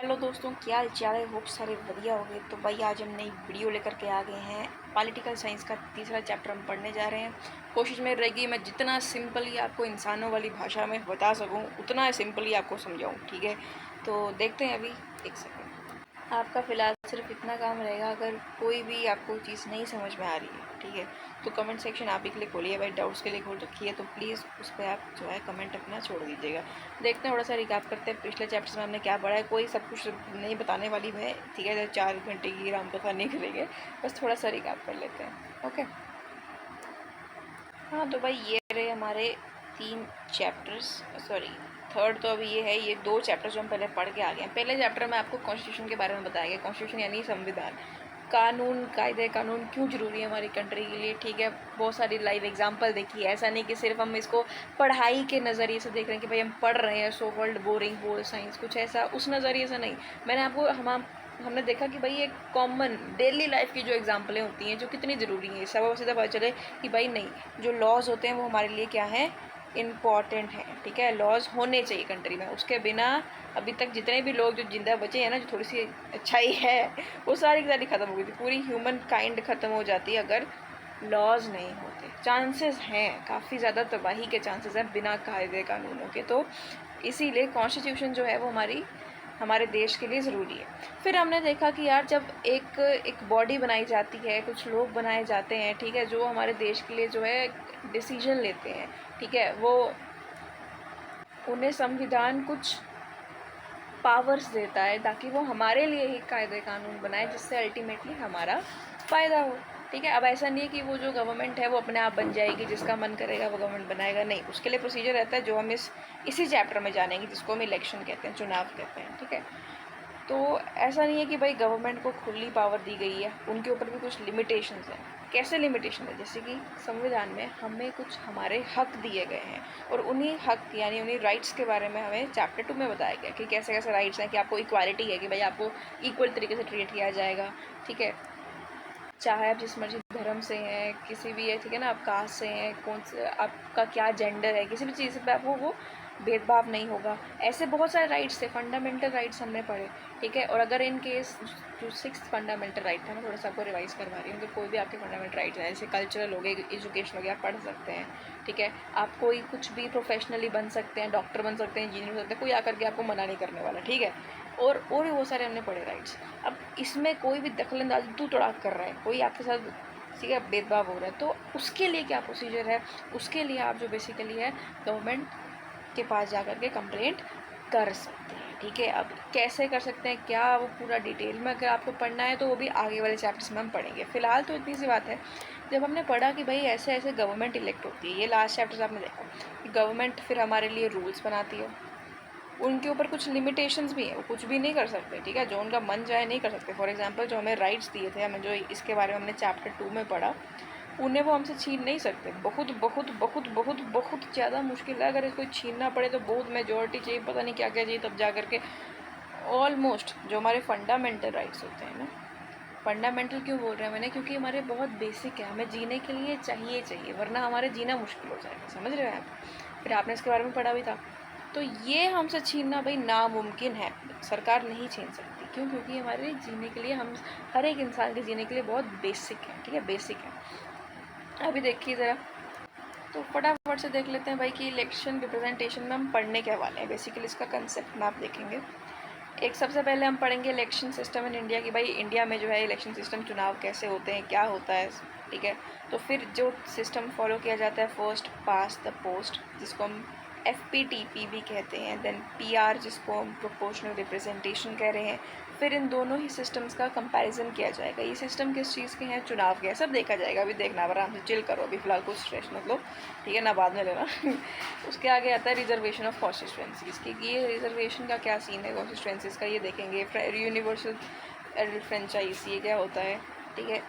Hello दोस्तों, क्या हाल चाल है। होप सारे बढ़िया हो गए। तो भाई आज हम नई वीडियो लेकर के आ गए हैं। पॉलिटिकल साइंस का तीसरा चैप्टर हम पढ़ने जा रहे हैं। कोशिश में रहेगी मैं जितना सिंपली आपको इंसानों वाली भाषा में बता सकूं उतना सिंपली आपको समझाऊं, ठीक है। तो देखते हैं अभी। एक सेकंड। आपका फ़िलहाल सिर्फ इतना काम रहेगा, अगर कोई भी आपको चीज़ नहीं समझ में आ रही है, ठीक है, तो कमेंट सेक्शन आप ही के लिए खोलिए भाई, डाउट्स के लिए खोल रखी है, तो प्लीज़ उस पर आप जो है कमेंट अपना छोड़ दीजिएगा। देखते हैं, थोड़ा सा रिकैप करते हैं पिछले चैप्टर्स में हमने क्या पढ़ा है। कोई सब कुछ नहीं बताने वाली मैं, ठीक है, 4 घंटे की रामकथा नहीं करेंगे, बस थोड़ा सा रिकैप कर लेते हैं। ओके, हाँ तो भाई ये रहे हमारे 3 चैप्टर्स, सॉरी थर्ड तो अभी ये है। ये 2 चैप्टर जो हम पहले पढ़ के आ गए हैं। पहले चैप्टर में आपको कॉन्स्टिट्यूशन के बारे में बताया गया। कॉन्स्टिट्यूशन यानी संविधान, कानून, कायदे कानून क्यों ज़रूरी है हमारी कंट्री के लिए, ठीक है। बहुत सारी लाइव एग्जांपल देखी है। ऐसा नहीं कि सिर्फ हम इसको पढ़ाई के नज़रिए से देख रहे हैं कि भाई हम पढ़ रहे हैं सो वर्ल्ड बोरिंग बोल साइंस, कुछ ऐसा उस नज़रिए से नहीं। मैंने आपको हमने देखा कि भाई एक कॉमन डेली लाइफ की जो एग्जांपलें होती हैं जो कितनी ज़रूरी हैं, सब सीधा पता चले कि भाई नहीं, जो लॉज होते हैं वो हमारे लिए क्या हैं, इम्पॉर्टेंट है, ठीक है। लॉज होने चाहिए कंट्री में, उसके बिना अभी तक जितने भी लोग जो जिंदा बचे हैं ना, जो थोड़ी सी अच्छाई है, वो सारी की सारी ख़त्म हो गई थी। पूरी ह्यूमन काइंड ख़त्म हो जाती है अगर लॉज नहीं होते। चांसेस हैं, काफ़ी ज़्यादा तबाही के चांसेस हैं बिना कायदे कानूनों के। तो इसीलिए कॉन्स्टिट्यूशन जो है वो हमारे देश के लिए ज़रूरी है। फिर हमने देखा कि यार जब एक बॉडी बनाई जाती है, कुछ लोग बनाए जाते हैं, ठीक है, जो हमारे देश के लिए जो है डिसीजन लेते हैं, ठीक है, वो उन्हें संविधान कुछ पावर्स देता है ताकि वो हमारे लिए ही कायदे कानून बनाए जिससे अल्टीमेटली हमारा फ़ायदा हो, ठीक है। अब ऐसा नहीं है कि वो जो गवर्नमेंट है वो अपने आप बन जाएगी, जिसका मन करेगा वो गवर्नमेंट बनाएगा, नहीं। उसके लिए प्रोसीजर रहता है जो हम इसी चैप्टर में जानेंगे, जिसको हम इलेक्शन कहते हैं, चुनाव कहते हैं, ठीक है। तो ऐसा नहीं है कि भाई गवर्नमेंट को खुली पावर दी गई है, उनके ऊपर भी कुछ लिमिटेशंस हैं। कैसे लिमिटेशन है, जैसे कि संविधान में हमें कुछ हमारे हक दिए गए हैं, और उन्हीं हक यानी उन्हीं राइट्स के बारे में हमें चैप्टर 2 में बताया गया कि कैसे कैसे राइट्स हैं, कि आपको इक्वालिटी है, कि भाई आपको इक्वल तरीके से ट्रीट किया जाएगा, ठीक है। चाहे आप जिस मर्जी धर्म से हैं, किसी भी है, ठीक है ना, आप कास्ट से हैं, कौन से आपका क्या जेंडर है, किसी भी चीज़ पे आपको वो भेदभाव नहीं होगा। ऐसे बहुत सारे राइट्स थे, फंडामेंटल राइट्स हमने पढ़े, ठीक है। और अगर इन केस जो 6th फंडामेंटल राइट था, मैं थोड़ा सा आपको रिवाइज़ करवा रही हूँ, तो कोई भी आपके फंडामेंटल राइट्स हैं, जैसे कल्चरल हो गए, एजुकेशन हो गया, आप पढ़ सकते हैं, ठीक है। आप कोई कुछ भी प्रोफेशनली बन सकते हैं, डॉक्टर बन सकते हैं, इंजीनियर बन सकते हैं, कोई आकर के आपको मना नहीं करने वाला, ठीक है। और भी बहुत सारे हमने पढ़े राइट्स। अब इसमें कोई भी दखलंदाजी तू तड़ाक कर रहा है, कोई आपके साथ, ठीक है, भेदभाव हो रहा है, तो उसके लिए क्या प्रोसीजर है, उसके लिए आप जो बेसिकली है गवर्नमेंट के पास जा कर के कंप्लेंट कर सकते हैं, ठीक है। अब कैसे कर सकते हैं, क्या वो पूरा डिटेल में अगर आपको पढ़ना है तो वो भी आगे वाले चैप्टर्स में हम पढ़ेंगे। फिलहाल तो इतनी सी बात है, जब हमने पढ़ा कि भाई ऐसे ऐसे गवर्नमेंट इलेक्ट होती है, ये लास्ट चैप्टर्स आपने देखा कि गवर्नमेंट फिर हमारे लिए रूल्स बनाती है, उनके ऊपर कुछ लिमिटेशंस भी हैं, वो कुछ भी नहीं कर सकते, ठीक है, जो उनका मन जाए नहीं कर सकते। फॉर एग्जांपल जो हमें राइट्स दिए थे, हमें जो इसके बारे में हमने चैप्टर 2 में पढ़ा, उन्हें वो हमसे छीन नहीं सकते। बहुत बहुत बहुत बहुत बहुत ज़्यादा मुश्किल है, अगर इसको छीनना पड़े तो बहुत मेजॉरिटी चाहिए, पता नहीं क्या क्या चाहिए, तब जा करके ऑलमोस्ट जो हमारे फंडामेंटल राइट्स होते हैं ना, फंडामेंटल क्यों बोल रहे हैं मैंने, क्योंकि हमारे बहुत बेसिक है, हमें जीने के लिए चाहिए, वरना हमारे जीना मुश्किल हो जाएगा, समझ रहे हैं आप। फिर आपने इसके बारे में पढ़ा भी था। तो ये हमसे छीनना भाई नामुमकिन है, सरकार नहीं छीन सकती। क्यों? क्योंकि हमारे जीने के लिए, हम हर एक इंसान के जीने के लिए बहुत बेसिक है, ठीक है, बेसिक है। अभी देखिए ज़रा, तो फटाफट से देख लेते हैं भाई कि इलेक्शन रिप्रेजेंटेशन में हम पढ़ने के वाले हैं। बेसिकली इसका कंसेप्ट में आप देखेंगे, एक सबसे पहले हम पढ़ेंगे इलेक्शन सिस्टम इन इंडिया की, भाई इंडिया में जो है इलेक्शन सिस्टम, चुनाव कैसे होते हैं, क्या होता है, ठीक है। तो फिर जो सिस्टम फॉलो किया जाता है, फर्स्ट पास द पोस्ट, जिसको हम FPTP भी कहते हैं, देन PR जिसको हम प्रोपोर्शनल रिप्रेजेंटेशन कह रहे हैं। फिर इन दोनों ही सिस्टम्स का कंपैरिजन किया जाएगा। ये सिस्टम किस चीज़ के हैं, चुनाव के हैं, सब देखा जाएगा। अभी देखना, आराम से चिल करो, अभी फ़िलहाल कुछ स्ट्रेस मत लो, ठीक है ना, बाद में लेना। उसके आगे आता है रिजर्वेशन ऑफ कॉन्स्टिट्यूएंसीज़ की, ये रिजर्वेशन का क्या सीन है कॉन्स्टिट्यूएंसीज़ का, ये देखेंगे। यूनिवर्सल फ्रेंचाइज, ये क्या होता है, ठीक है,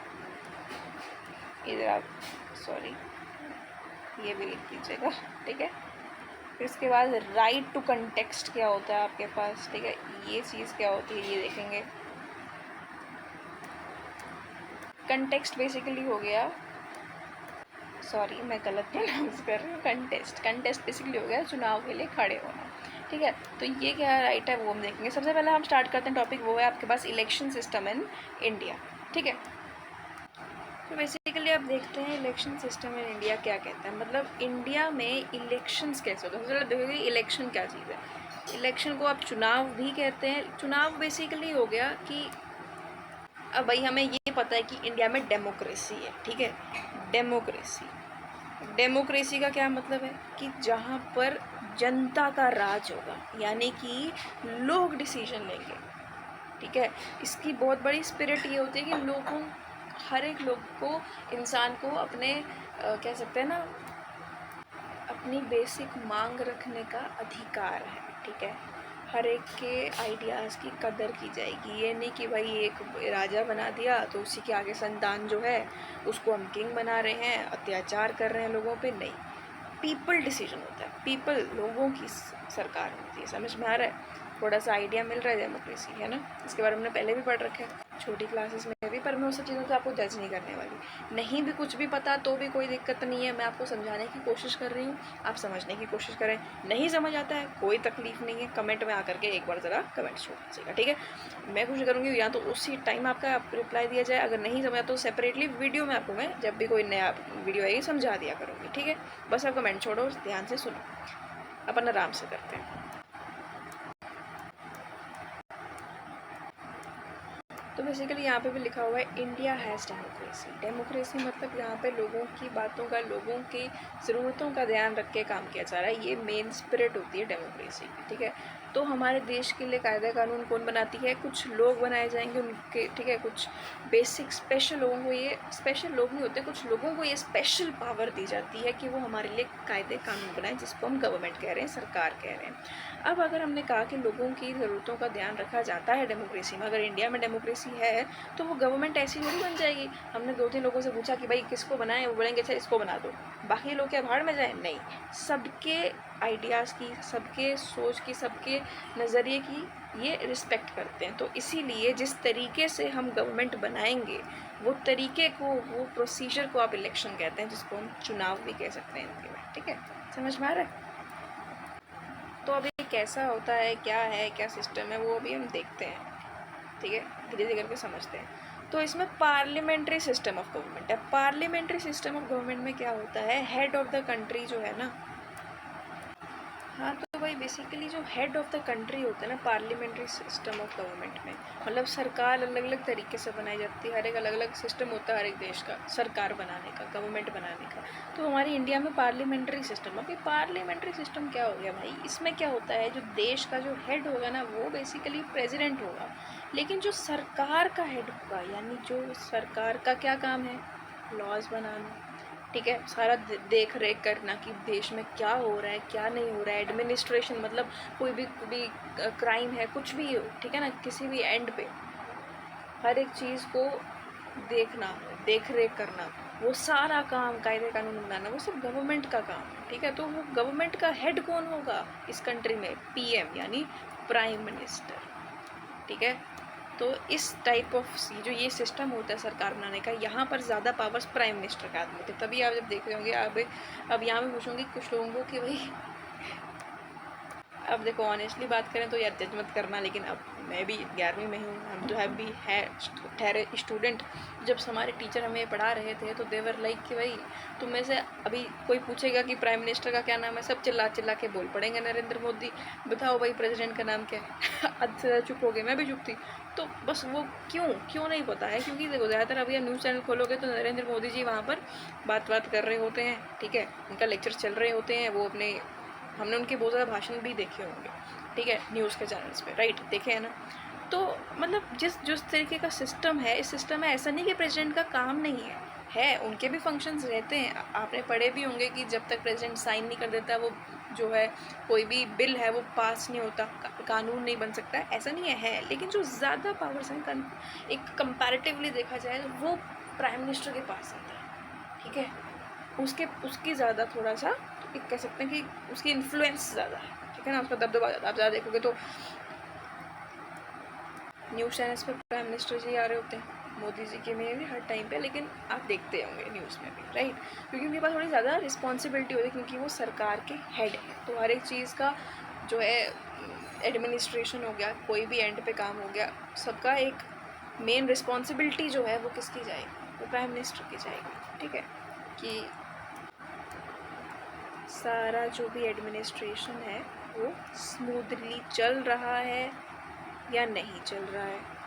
इधर आप, सॉरी, ये भी लिख दीजिएगा, ठीक है। फिर इसके बाद राइट टू कंटेक्स्ट क्या होता है आपके पास, ठीक है, ये चीज़ क्या होती है, ये देखेंगे। कंटेक्स्ट बेसिकली हो गया, सॉरी मैं गलत प्रोनाउंस कर रही हूँ, कंटेस्ट बेसिकली हो गया चुनाव के लिए खड़े होना, ठीक है। तो ये क्या राइट है वो हम देखेंगे। सबसे पहले हम स्टार्ट करते हैं टॉपिक, वो है आपके पास इलेक्शन सिस्टम इन इंडिया। ठीक है, तो बेसिकली आप देखते हैं इलेक्शन सिस्टम इन इंडिया क्या कहता है, मतलब इंडिया में इलेक्शंस कैसे होते हैं। सबसे पहले देखिए इलेक्शन क्या चीज़ है। इलेक्शन को आप चुनाव भी कहते हैं। चुनाव बेसिकली हो गया कि अब भाई हमें ये पता है कि इंडिया में डेमोक्रेसी है। ठीक है, डेमोक्रेसी, डेमोक्रेसी का क्या मतलब है कि जहाँ पर जनता का राज होगा, यानी कि लोग डिसीजन लेंगे। ठीक है, इसकी बहुत बड़ी स्पिरिट ये होती है कि लोगों, हर एक लोग को, इंसान को अपने कह सकते हैं ना, अपनी बेसिक मांग रखने का अधिकार है। ठीक है, हर एक के आइडियाज़ की कदर की जाएगी। ये नहीं कि भाई एक राजा बना दिया तो उसी के आगे संतान जो है उसको हम किंग बना रहे हैं, अत्याचार कर रहे हैं लोगों पे, नहीं। पीपल डिसीजन होता है, पीपल, लोगों की सरकार होती है। समझ में आ रहा है? थोड़ा सा आइडिया मिल रहा है डेमोक्रेसी, है ना। इसके बारे में हमने पहले भी पढ़ रखा है छोटी क्लासेस में भी, पर मैं उस सब चीज़ों को आपको जज नहीं करने वाली। नहीं भी कुछ भी पता तो भी कोई दिक्कत नहीं है, मैं आपको समझाने की कोशिश कर रही हूँ, आप समझने की कोशिश करें। नहीं समझ आता है कोई तकलीफ नहीं है, कमेंट में आकर के एक बार ज़रा कमेंट छोड़ दीजिएगा। ठीक है, मैं कोशिश करूँगी या तो उसी टाइम आपका रिप्लाई दिया जाए, अगर नहीं समझा तो सेपरेटली वीडियो में आपको मैं जब भी कोई नया वीडियो आएगी समझा दिया करूँगी। ठीक है, बस आप कमेंट छोड़ो, ध्यान से सुनो, अपन आराम से करते हैं। तो बेसिकली यहाँ पे भी लिखा हुआ है इंडिया हैज़ डेमोक्रेसी। डेमोक्रेसी मतलब यहाँ पे लोगों की बातों का, लोगों की ज़रूरतों का ध्यान रख के काम किया जा रहा है। ये मेन स्पिरिट होती है डेमोक्रेसी की। ठीक है, तो हमारे देश के लिए कायदे कानून कौन बनाती है? कुछ लोग बनाए जाएंगे उनके। ठीक है, कुछ बेसिक स्पेशल लोगों को, ये स्पेशल लोग नहीं होते, कुछ लोगों को ये स्पेशल पावर दी जाती है कि वो हमारे लिए कायदे कानून बनाएं, जिसको हम गवर्नमेंट कह रहे हैं, सरकार कह रहे हैं। अब अगर हमने कहा कि लोगों की ज़रूरतों का ध्यान रखा जाता है डेमोक्रेसी में, अगर इंडिया में डेमोक्रेसी है तो वो गवर्नमेंट ऐसी थोड़ी बन जाएगी। हमने 2-3 लोगों से पूछा कि भाई किसको बनाएं, वो बोलेंगे अच्छा इसको बना दो, बाकी लोग क्या भाड़ में जाएं? नहीं, सबके आइडियाज़ की, सबके सोच की, सबके नज़रिए की ये रिस्पेक्ट करते हैं। तो इसीलिए जिस तरीके से हम गवर्नमेंट बनाएंगे, वो तरीके को, वो प्रोसीजर को आप इलेक्शन कहते हैं, जिसको हम चुनाव भी कह सकते हैं हिंदी में। ठीक है, समझ में आ रहा है? तो अभी कैसा होता है, क्या सिस्टम है, वो अभी हम देखते हैं। ठीक है, धीरे धीरे करके समझते हैं। तो इसमें पार्लियामेंट्री सिस्टम ऑफ गवर्नमेंट है। पार्लियामेंट्री सिस्टम ऑफ गवर्नमेंट में क्या होता है, हेड ऑफ द कंट्री जो है ना, हाँ, तो भाई बेसिकली जो हेड ऑफ द कंट्री होता है ना पार्लियामेंट्री सिस्टम ऑफ गवर्नमेंट में, मतलब सरकार अलग अलग तरीके से बनाई जाती है। हर एक अलग अलग सिस्टम होता है हर एक देश का सरकार बनाने का, गवर्नमेंट बनाने का। तो हमारी इंडिया में पार्लियामेंट्री सिस्टम, अभी पार्लियामेंट्री सिस्टम क्या हो गया भाई, इसमें क्या होता है, जो देश का जो हेड होगा ना वो बेसिकली प्रेसिडेंट होगा, लेकिन जो सरकार का हेड होगा, यानी जो सरकार का क्या काम है, लॉज बनाना। ठीक है, सारा देख रेख करना कि देश में क्या हो रहा है, क्या नहीं हो रहा है, एडमिनिस्ट्रेशन, मतलब कोई भी क्राइम है, कुछ भी हो, ठीक है ना, किसी भी एंड पे हर एक चीज़ को देखना, देख रेख करना, वो सारा काम, कायदे कानून बनाना, वो सब गवर्नमेंट का काम है। ठीक है, तो वो गवर्नमेंट का हेड कौन होगा इस कंट्री में? पीएम, यानी प्राइम मिनिस्टर। ठीक है, तो इस टाइप ऑफ जो ये सिस्टम होता है सरकार बनाने का, यहाँ पर ज़्यादा पावर्स प्राइम मिनिस्टर के हाथ में होते हैं। तभी आप जब देख रहे होंगे, अब यहाँ भी पूछूंगी कुछ लोगों को कि भाई, अब देखो ऑनेस्टली बात करें तो यार जज मत करना, लेकिन अब मैं भी 11वीं में हूँ, हम तो भी है ठहरे स्टूडेंट। जब हमारे टीचर हमें पढ़ा रहे थे तो देवर लाइक कि भाई तुम में से अभी कोई पूछेगा कि प्राइम मिनिस्टर का क्या नाम है, सब चिल्ला चिल्ला के बोल पड़ेंगे नरेंद्र मोदी। बताओ भाई प्रेसिडेंट का नाम क्या है? अध से चुप हो गए, मैं भी चुप थी। तो बस वो क्यों नहीं पता है, क्योंकि देखो ज़्यादातर अभी आप न्यूज़ चैनल खोलोगे तो नरेंद्र मोदी जी वहाँ पर बात कर रहे होते हैं। ठीक है, उनका लेक्चर चल रहे होते हैं, वो अपने, हमने उनके बहुत ज़्यादा भाषण भी देखे होंगे। ठीक है, न्यूज़ के चैनल्स पे, राइट, देखे हैं ना। तो मतलब जिस तरीके का सिस्टम है, इस सिस्टम में ऐसा नहीं कि प्रेसिडेंट का काम नहीं है, उनके भी फंक्शंस रहते हैं। आपने पढ़े भी होंगे कि जब तक प्रेसिडेंट साइन नहीं कर देता, वो जो है कोई भी बिल है वो पास नहीं होता, कानून नहीं बन सकता, ऐसा नहीं है। लेकिन जो ज़्यादा पावर्स हैं, एक कंपैरेटिवली देखा जाए तो वो प्राइम मिनिस्टर के पास आता है। ठीक है, उसकी ज़्यादा थोड़ा सा एक कह सकते हैं कि उसकी इन्फ्लुएंस ज़्यादा है। ठीक है ना, उसका दबदबा ज़्यादा। आप ज़्यादा देखोगे तो न्यूज़ चैनल्स पे प्राइम मिनिस्टर जी आ रहे होते हैं, मोदी जी के में भी हर टाइम पे, लेकिन आप देखते होंगे न्यूज़ में भी, राइट, क्योंकि उनके पास थोड़ी ज़्यादा रिस्पॉन्सिबिलिटी होती है, क्योंकि वो सरकार के हेड है। तो हर एक चीज़ का जो है एडमिनिस्ट्रेशन हो गया, कोई भी एंड पे काम हो गया, सबका एक मेन रिस्पॉन्सिबिलिटी जो है वो किसकी जाएगी, वो प्राइम मिनिस्टर की जाएगी। ठीक है, कि सारा जो भी एडमिनिस्ट्रेशन है वो स्मूथली चल रहा है या नहीं चल रहा है।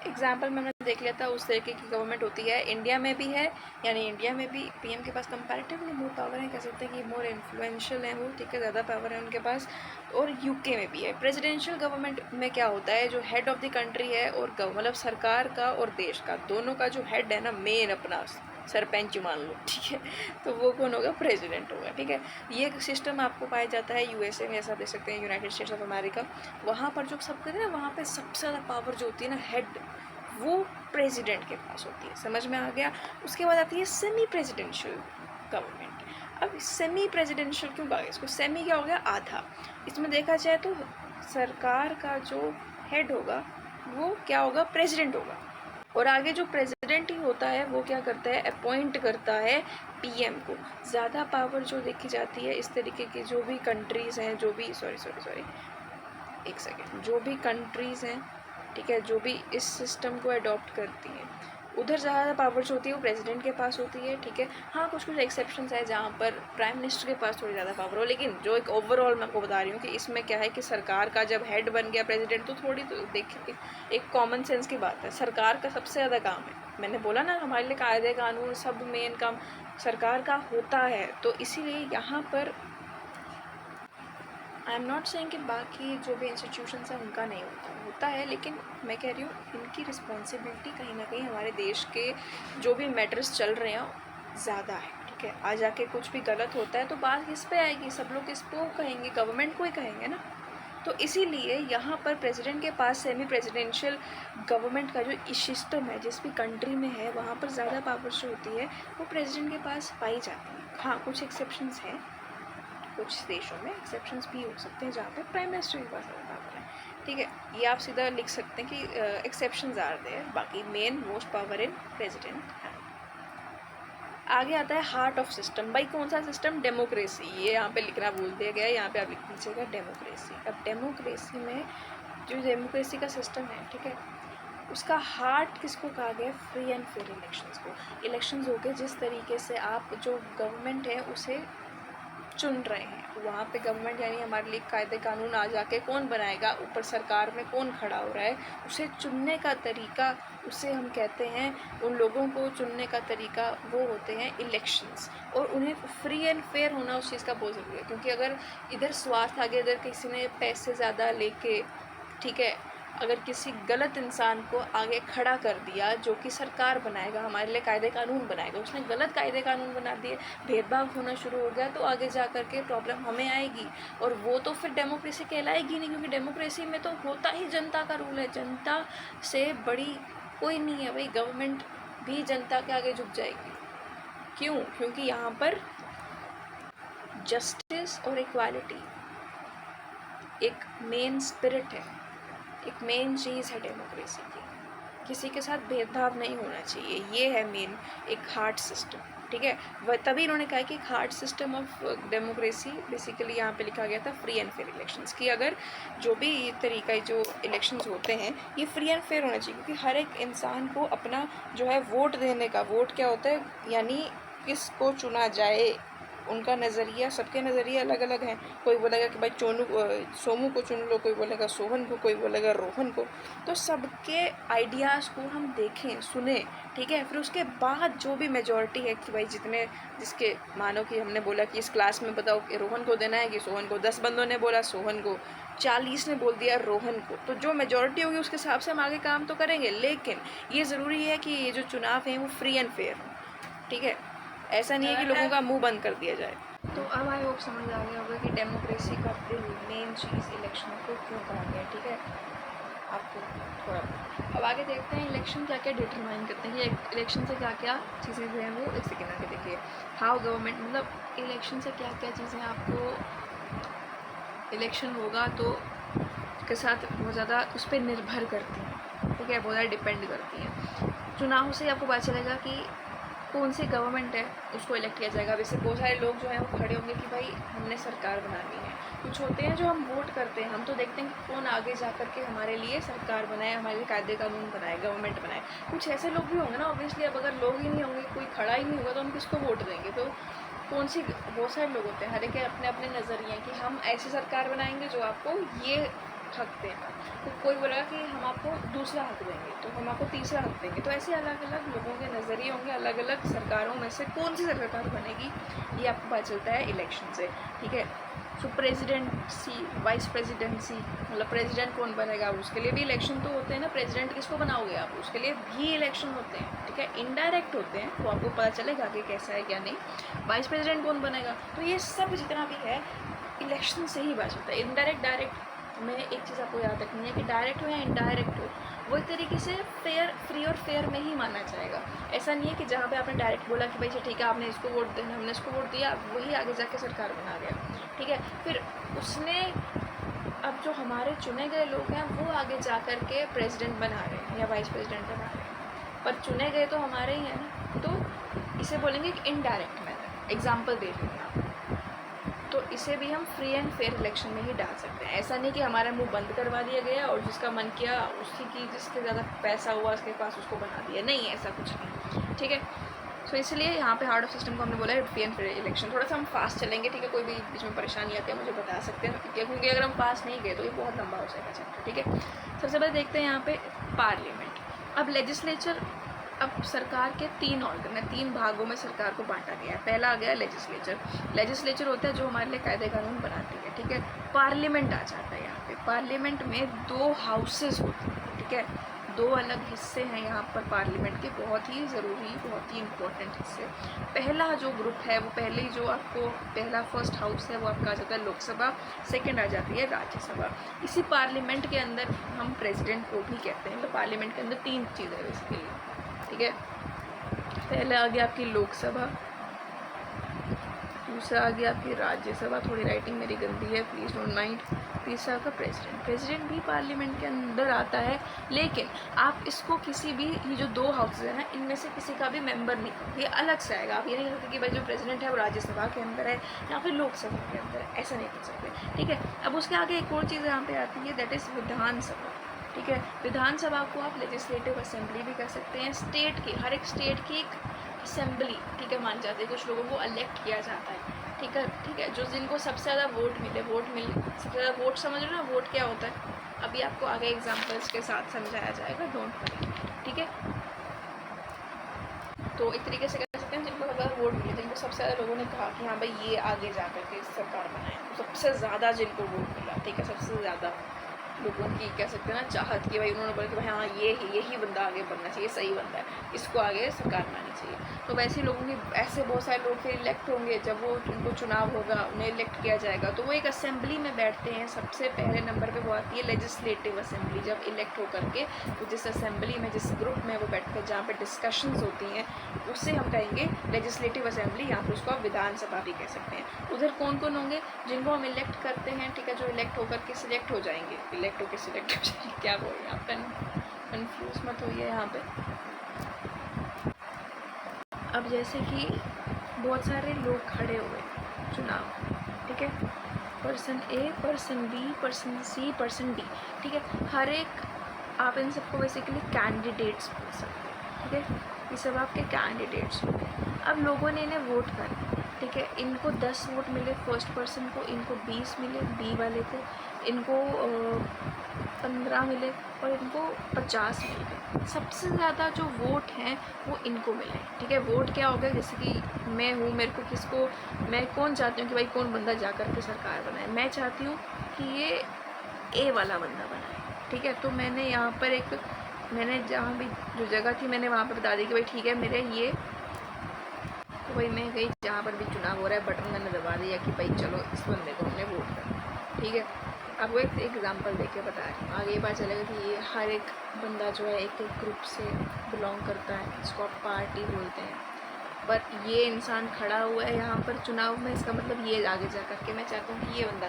एग्जाम्पल में हमने देख लिया था उस तरीके की गवर्नमेंट होती है, इंडिया में भी है, यानी इंडिया में भी पीएम के पास कंपैरेटिवली मोर पावर है, कह सकते हैं कि मोर इन्फ्लुएंशियल है वो, ठीक है, ज़्यादा पावर है उनके पास। और यूके में भी है। प्रेसिडेंशियल गवर्नमेंट में क्या होता है, जो हेड ऑफ द कंट्री है और मतलब सरकार का और देश का दोनों का जो हेड है ना, मेन अपना सरपंच मान लो, ठीक है, तो वो कौन होगा, प्रेसिडेंट होगा। ठीक है, ये सिस्टम आपको पाया जाता है यूएसए में, ऐसा देख सकते हैं यूनाइटेड स्टेट्स ऑफ अमेरिका। वहाँ पर जो सब कहते हैं ना, वहाँ पे सबसे ज़्यादा पावर जो होती है ना, हेड, वो प्रेसिडेंट के पास होती है। समझ में आ गया। उसके बाद आती है सेमी प्रेसिडेंशियल गवर्नमेंट। अब सेमी प्रेसिडेंशियल क्यों कहा गया इसको, सेमी क्या हो गया, आधा। इसमें देखा जाए तो सरकार का जो हेड होगा वो क्या होगा, प्रेसिडेंट होगा, और आगे जो प्रेसिडेंट ही होता है वो क्या करता है, अपॉइंट करता है पीएम को। ज़्यादा पावर जो देखी जाती है इस तरीके की जो भी कंट्रीज़ हैं, जो भी सॉरी एक सेकेंड, जो भी कंट्रीज़ हैं, ठीक है, जो भी इस सिस्टम को अडॉप्ट करती हैं, उधर ज़्यादा पावर जो होती है वो प्रेसिडेंट के पास होती है। ठीक है, हाँ कुछ कुछ एक्सेप्शंस है जहाँ पर प्राइम मिनिस्टर के पास थोड़ी ज़्यादा पावर हो, लेकिन जो एक ओवरऑल मैं आपको बता रही हूँ कि इसमें क्या है कि सरकार का जब हेड बन गया प्रेसिडेंट, तो थोड़ी तो देखिए एक कॉमन सेंस की बात है, सरकार का सबसे ज़्यादा काम है। मैंने बोला ना, हमारे लिए कायदे कानून सब मेन काम सरकार का होता है, तो इसीलिए यहाँ पर आई एम नॉट सेइंग कि बाकी जो भी इंस्टीट्यूशंस हैं उनका नहीं होता है, लेकिन मैं कह रही हूँ इनकी रिस्पॉन्सिबिलिटी कहीं ना कहीं हमारे देश के जो भी मैटर्स चल रहे हैं ज़्यादा है। ठीक है, आज जाके कुछ भी गलत होता है तो बात किस पे आएगी, सब लोग किसको कहेंगे, गवर्नमेंट को ही कहेंगे ना। तो इसीलिए यहाँ पर प्रेसिडेंट के पास सेमी प्रेसिडेंशियल गवर्नमेंट का जो सिस्टम है जिस भी कंट्री में है, वहाँ पर ज़्यादा पावर्स जो होती है वो प्रेसिडेंट के पास पाई जाती है। हाँ कुछ एक्सेप्शंस हैं, कुछ देशों में एक्सेप्शंस भी हो सकते हैं जहाँ पे प्राइम मिनिस्टर के पास ज़्यादा पावर है। ठीक है, ये आप सीधा लिख सकते हैं कि एक्सेप्शंस आर देयर, बाकी main most power in president है। आगे आता है हार्ट ऑफ सिस्टम। भाई कौन सा सिस्टम, डेमोक्रेसी। ये यहाँ पे लिखना भूल दिया गया है, यहाँ पे आप लिख दीजिएगा डेमोक्रेसी। अब डेमोक्रेसी में जो डेमोक्रेसी का सिस्टम है, ठीक है, उसका हार्ट किसको कहा गया, फ्री एंड फेयर इलेक्शंस को। इलेक्शंस हो गए जिस तरीके से आप जो गवर्नमेंट है उसे चुन रहे हैं, वहाँ पे गवर्नमेंट यानी हमारे लिए कायदे कानून आ जाके कौन बनाएगा, ऊपर सरकार में कौन खड़ा हो रहा है, उसे चुनने का तरीका, उसे हम कहते हैं, उन लोगों को चुनने का तरीका वो होते हैं इलेक्शंस। और उन्हें फ्री एंड फेयर होना उस चीज़ का बहुत ज़रूरी है, क्योंकि अगर इधर स्वार्थ आगे, इधर किसी ने पैसे ज़्यादा लेके, ठीक है, अगर किसी गलत इंसान को आगे खड़ा कर दिया जो कि सरकार बनाएगा, हमारे लिए कायदे कानून बनाएगा, उसने गलत कायदे कानून बना दिए, भेदभाव होना शुरू हो गया, तो आगे जा कर के प्रॉब्लम हमें आएगी। और वो तो फिर डेमोक्रेसी कहलाएगी नहीं, क्योंकि डेमोक्रेसी में तो होता ही जनता का रूल है, जनता से बड़ी कोई नहीं है भाई। गवर्नमेंट भी जनता के आगे झुक जाएगी। क्यों? क्योंकि यहाँ पर जस्टिस और इक्वालिटी एक मेन स्पिरिट है, एक मेन चीज़ है डेमोक्रेसी की। किसी के साथ भेदभाव नहीं होना चाहिए, ये है मेन एक हार्ट सिस्टम। ठीक है, वह तभी इन्होंने कहा कि एक heart system of democracy basically यहाँ पे लिखा गया था फ्री एंड फेयर इलेक्शंस की। अगर जो भी ये तरीका जो इलेक्शंस होते हैं ये फ्री एंड फेयर होना चाहिए, क्योंकि हर एक इंसान को अपना जो है वोट देने का, वोट क्या होता है यानी किसको चुना जाए, उनका नज़रिया, सबके नज़रिए अलग अलग हैं। कोई बोलेगा कि भाई सोमू को चुन लो, कोई बोलेगा सोहन को, कोई बोलेगा रोहन को। तो सबके आइडियाज़ को हम देखें, सुने, ठीक है, फिर उसके बाद जो भी मेजॉरिटी है कि भाई जिसके मानो कि हमने बोला कि इस क्लास में बताओ कि रोहन को देना है कि सोहन को, 10 बंदों ने बोला सोहन को, 40 ने बोल दिया रोहन को, तो जो मेजॉरिटी होगी उसके हिसाब से हम आगे काम तो करेंगे। लेकिन ये ज़रूरी है कि ये जो चुनाव हैं वो फ्री एंड फेयर हो। ठीक है, ऐसा नहीं है कि लोगों का मुंह बंद कर दिया जाए। तो अब आई होप समझ आ गया होगा कि डेमोक्रेसी का मेन चीज़ इलेक्शन को क्यों कहा गया। ठीक है, आपको थोड़ा। अब आगे देखते हैं इलेक्शन क्या क्या डिटरमाइन करते हैं, ये इलेक्शन से क्या क्या चीज़ें जो हैं वो एक सेकेंड आगे देखिए। हाउ गवर्नमेंट, मतलब इलेक्शन से क्या क्या चीज़ें आपको, इलेक्शन होगा तो के साथ बहुत ज़्यादा उस पर निर्भर करती हैं। ठीक है, बहुत ज़्यादा डिपेंड करती हैं। चुनाव से आपको पता चलेगा कि कौन सी गवर्नमेंट है उसको इलेक्ट किया जाएगा। वैसे बहुत सारे लोग जो हैं वो खड़े होंगे कि भाई हमने सरकार बनानी है। कुछ होते हैं जो हम वोट करते हैं, हम तो देखते हैं कि कौन आगे जा कर के हमारे लिए सरकार बनाए, हमारे लिए कायदे कानून बनाए, गवर्नमेंट बनाए। कुछ ऐसे लोग भी होंगे ना ऑब्वियसली, अब अगर लोग ही नहीं होंगे, कोई खड़ा ही नहीं होगा तो हम किसको वोट देंगे। तो कौन सी, बहुत सारे लोग होते हैं, हर एक के अपने अपने नज़रिए हैं कि हम ऐसी सरकार बनाएंगे जो आपको ये हक देगा, तो कोई बोलेगा कि हम आपको दूसरा हक देंगे, तो हम आपको तीसरा हक देंगे। तो ऐसे अलग अलग लोगों के नज़रिए होंगे, अलग अलग सरकारों में से कौन सी सरकार बनेगी ये आपको पता चलता है इलेक्शन से, ठीक है। तो प्रेसिडेंसी, वाइस प्रेसिडेंसी, मतलब प्रेसिडेंट कौन बनेगा, उसके लिए भी इलेक्शन तो होते हैं ना। प्रेसिडेंट किसको बनाओगे आप, उसके लिए भी इलेक्शन होते हैं, ठीक है। इनडायरेक्ट होते हैं, तो आपको पता चलेगा कि कैसा है क्या नहीं। वाइस प्रेसिडेंट कौन बनेगा, तो ये सब जितना भी है इलेक्शन से ही पता चलता है। इनडायरेक्ट, डायरेक्ट में एक चीज़ आपको याद रखनी है कि डायरेक्ट हो या इनडायरेक्ट हो, वही तरीके से फेयर, फ्री और फेयर में ही माना जाएगा। ऐसा नहीं है कि जहाँ पे आपने डायरेक्ट बोला कि भाई ठीक है आपने इसको वोट देना, हमने इसको वोट दिया, वही आगे जाके सरकार बना गया, ठीक है। फिर उसने, अब जो हमारे चुने गए लोग हैं वो आगे जा कर के प्रेसिडेंट बना रहे हैं या वाइस प्रेसिडेंट बना रहे हैं, पर चुने गए तो हमारे ही हैं ना। तो इसे बोलेंगे कि इनडायरेक्ट मेथड। एग्जाम्पल दे रही हूँ, तो इसे भी हम फ्री एंड फेयर इलेक्शन में ही डाल सकते हैं। ऐसा नहीं कि हमारा मुंह बंद करवा दिया गया और जिसका मन किया उसी की, जिसके ज़्यादा पैसा हुआ उसके पास उसको बना दिया, नहीं, ऐसा कुछ नहीं, ठीक है। सो इसलिए यहाँ पे हार्ड ऑफ सिस्टम को हमने बोला है फ्री एंड फेयर इलेक्शन। थोड़ा सा हम फास्ट चलेंगे, ठीक है, कोई भी बीच में परेशानी आती है मुझे बता सकते हैं, क्योंकि अगर हम पास नहीं गए तो ये बहुत लंबा हो जाएगा चैप्टर, ठीक है। सबसे पहले देखते हैं यहाँ पे पार्लियामेंट। अब लेजिस्लेचर, अब सरकार के तीन ऑर्गन है, तीन भागों में सरकार को बांटा गया है। पहला आ गया लेजिस्लेचर। लेजिस्लेचर होता है जो हमारे लिए कायदे कानून बनाती है, ठीक है। पार्लियामेंट आ जाता है यहाँ पे। पार्लियामेंट में दो हाउसेस होते हैं, ठीक है, दो अलग हिस्से हैं यहाँ पर पार्लियामेंट के, बहुत ही ज़रूरी, बहुत ही इम्पोर्टेंट हिस्से। पहला जो ग्रुप है वो पहले ही जो आपको पहला फर्स्ट हाउस है वो आपका आ जाता है लोकसभा, सेकंड आ जाती है राज्यसभा। इसी पार्लियामेंट के अंदर हम प्रेसिडेंट को भी कहते हैं। तो पार्लियामेंट के अंदर तीन चीज़ें हैं बेसिकली, ठीक है। पहले आ गया आपकी लोकसभा, दूसरा आ गया आपकी राज्यसभा, थोड़ी राइटिंग मेरी गंदी है प्लीज़ डोंट माइंड, तीसरा आपका प्रेसिडेंट। प्रेसिडेंट भी पार्लियामेंट के अंदर आता है, लेकिन आप इसको किसी भी, ये जो दो हाउसेज हैं ना इनमें से किसी का भी मेंबर नहीं, ये अलग से आएगा। आप ये नहीं कह सकते कि भाई जो प्रेसिडेंट है वो राज्यसभा के अंदर है या फिर लोकसभा के अंदर है, ऐसा नहीं कर सकते, ठीक है। अब उसके आगे एक और चीज़ यहाँ पे आती है, दैट इज़ विधानसभा, ठीक है। विधानसभा को आप लेजिस्लेटिव असेंबली भी कह सकते हैं। स्टेट की, हर एक स्टेट की एक असेंबली, ठीक है, मान जाते हैं। कुछ लोगों को इलेक्ट किया जाता है, ठीक है, ठीक है, जो जिनको सबसे ज़्यादा वोट मिले, सबसे ज़्यादा वोट, समझ रहे हो ना वोट क्या होता है, अभी आपको आगे एग्जांपल्स के साथ समझाया जाएगा, डोंट वरी, ठीक है। तो एक तरीके से कह सकते हैं जिनको सबसे ज़्यादा वोट मिले, जिनको सबसे ज़्यादा लोगों ने कहा कि हाँ भाई ये आगे जा कर के सरकार बनाए, सबसे ज़्यादा जिनको वोट मिला, ठीक है, सबसे ज़्यादा लोगों की कह सकते हैं ना चाहत कि भाई उन्होंने बोला कि भाई हाँ यही बंदा आगे बनना चाहिए, सही बंदा है, इसको आगे सरकार बनानी चाहिए। तो वैसे लोगों की, ऐसे बहुत सारे लोग फिर इलेक्ट होंगे, जब वो उनको चुनाव होगा उन्हें इलेक्ट किया जाएगा तो वो एक असेंबली में बैठते हैं। सबसे पहले नंबर पे वो आती है लेजिस्लेटिव असेंबली। जब इलेक्ट होकर के तो जिस असेंबली में, जिस ग्रुप में वो बैठते हैं, जहाँ पर डिस्कशंस होती हैं, उससे हम कहेंगे लेजिस्लेटिव असेंबली, या फिर उसको आप विधानसभा भी कह सकते हैं। उधर कौन कौन होंगे, जिनको हम इलेक्ट करते हैं, ठीक है, जो इलेक्ट होकर के सिलेक्ट हो जाएंगे, इलेक्ट होकर सिलेक्ट हो जाएंगे, क्या बोल रहे हैं आप, कन्फ्यूज मत होइए यहाँ पे। अब जैसे कि बहुत सारे लोग खड़े हुए चुनाव, ठीक है, पर्सन ए, पर्सन बी, पर्सन सी, पर्सन डी, ठीक है, हर एक, आप इन सबको बेसिकली कैंडिडेट्स बोल सकते हैं, ठीक है, ये सब आपके कैंडिडेट्स हो गए। अब लोगों ने इन्हें वोट कर, ठीक है, इनको 10 वोट मिले फर्स्ट पर्सन को, इनको 20 मिले बी वाले को, इनको 15 मिले और इनको 50 मिल गए। सबसे ज़्यादा जो वोट हैं वो इनको मिले, ठीक है। वोट क्या हो गया, जैसे कि मैं हूँ, मेरे को किसको, मैं कौन चाहती हूँ कि भाई कौन बंदा जा कर के सरकार बनाए, मैं चाहती हूँ कि ये ए वाला बंदा बनाए, ठीक है। तो मैंने यहाँ पर मैंने जहाँ भी जो जगह थी मैंने वहाँ पर बता दी कि भाई ठीक है मेरे ये, तो भाई मैं गई जहाँ पर भी चुनाव हो रहा है, बटन मैंने दबा दिया कि भाई चलो इस बंदे को हमने वोट करना, ठीक है। आपको एक एग्जांपल देके बता रही हूँ, आगे ये पता चलेगा कि ये हर एक बंदा जो है एक ग्रुप से बिलोंग करता है, इसको आप पार्टी बोलते हैं। पर ये इंसान खड़ा हुआ है यहाँ पर चुनाव में, इसका मतलब ये आगे जा कर के मैं चाहता हूँ कि ये बंदा